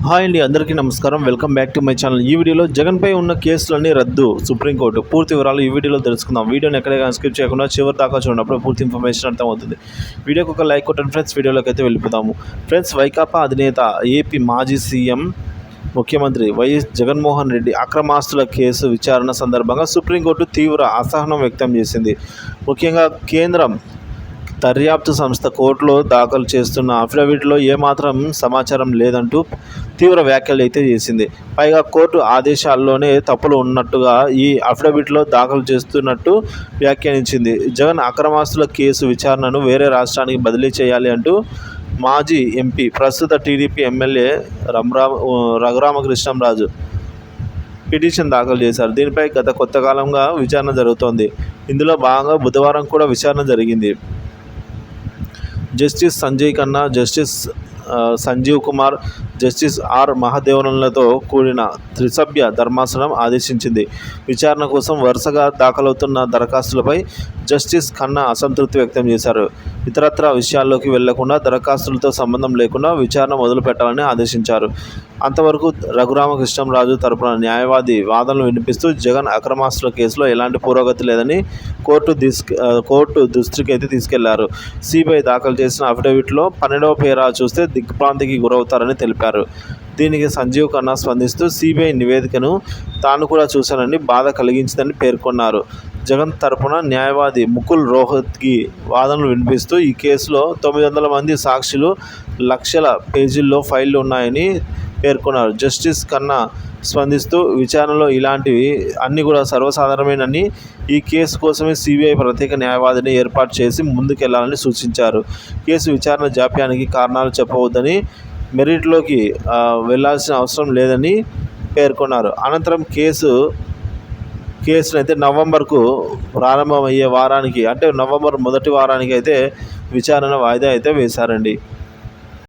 Hi అండి, అందరికీ నమస్కారం. Welcome back to my channel. ఈ వీడియోలో జగన్పై ఉన్న కేసులన్నీ రద్దు సుప్రీంకోర్టు. పూర్తి వివరాలు ఈ వీడియోలో తెలుసుకుందాం. వీడియోని ఎక్కడైనా స్కిప్ చేయకుండా చివరి దాకా చూడనప్పుడు పూర్తి ఇన్ఫర్మేషన్ అర్థమవుతుంది. వీడియోకి ఒక లైక్ కొట్టండి ఫ్రెండ్స్. వీడియోలోకి అయితే వెళ్ళిపోతాము. ఫ్రెండ్స్, వైకాపా అధినేత ఏపీ మాజీ సీఎం ముఖ్యమంత్రి వైఎస్ జగన్మోహన్ రెడ్డి అక్రమాస్తుల కేసు విచారణ సందర్భంగా సుప్రీంకోర్టు తీవ్ర అసహనం వ్యక్తం చేసింది. ముఖ్యంగా కేంద్రం దర్యాప్తు సంస్థ కోర్టులో దాఖలు చేస్తున్న అఫిడవిట్లో ఏమాత్రం సమాచారం లేదంటూ తీవ్ర వ్యాఖ్యలు అయితే చేసింది. పైగా కోర్టు ఆదేశాల్లోనే తప్పులు ఉన్నట్టుగా ఈ అఫిడవిట్లో దాఖలు చేస్తున్నట్టు వ్యాఖ్యానించింది. జగన్ అక్రమాస్తుల కేసు విచారణను వేరే రాష్ట్రానికి బదిలీ చేయాలి అంటూ మాజీ ఎంపీ, ప్రస్తుత టీడీపీ ఎమ్మెల్యే రఘురామకృష్ణంరాజు పిటిషన్ దాఖలు చేశారు. దీనిపై గత కొంతకాలంగా విచారణ జరుగుతోంది. ఇందులో భాగంగా బుధవారం కూడా విచారణ జరిగింది. Justice Sanjay Khanna, justice Sanjeev Kumar, justice R మహదేవన్లతో కూడిన త్రిసభ్య ధర్మాసనం ఆదేశించింది. విచారణ కోసం వరుసగా దాఖలవుతున్న దరఖాస్తులపై జస్టిస్ ఖన్నా అసంతృప్తి వ్యక్తం చేశారు. ఇతరత్రా విషయాల్లోకి వెళ్లకుండా దరఖాస్తులతో సంబంధం లేకుండా విచారణ మొదలుపెట్టాలని ఆదేశించారు. అంతవరకు రఘురామకృష్ణంరాజు తరపున న్యాయవాది వాదనలు వినిపిస్తూ జగన్ అక్రమాస్తుల కేసులో ఎలాంటి పురోగతి లేదని కోర్టు దృష్టికి అయితే తీసుకెళ్లారు. సిబిఐ దాఖలు చేసిన అఫిడవిట్లో 12వ పేరా చూస్తే దిగ్భ్రాంతికి గురవుతారని తెలిపారు. దీనికి సంజీవ్ ఖన్నా స్పందిస్తూ సిబిఐ నివేదికను తాను కూడా చూశానని బాధ కలిగించిందని పేర్కొన్నారు. జగన్ తరపున న్యాయవాది ముకుల్ రోహత్గి వాదనలు వినిపిస్తూ ఈ కేసులో 900 మంది సాక్షులు, లక్షల పేజీల్లో ఫైళ్లు ఉన్నాయని పేర్కొన్నారు. జస్టిస్ ఖన్నా స్పందిస్తూ విచారణలో ఇలాంటివి అన్నీ కూడా సర్వసాధారణమేనని, ఈ కేసు కోసమే సిబిఐ ప్రత్యేక న్యాయవాదిని ఏర్పాటు చేసి ముందుకెళ్లాలని సూచించారు. కేసు విచారణ జాప్యానికి కారణాలు చెప్పవద్దని, మెరిట్లోకి వెళ్లాల్సిన అవసరం లేదని పేర్కొన్నారు. అనంతరం కేసునైతే నవంబర్కు ప్రారంభమయ్యే వారానికి, అంటే నవంబర్ మొదటి వారానికి అయితే విచారణ వాయిదా అయితే వేశారండి.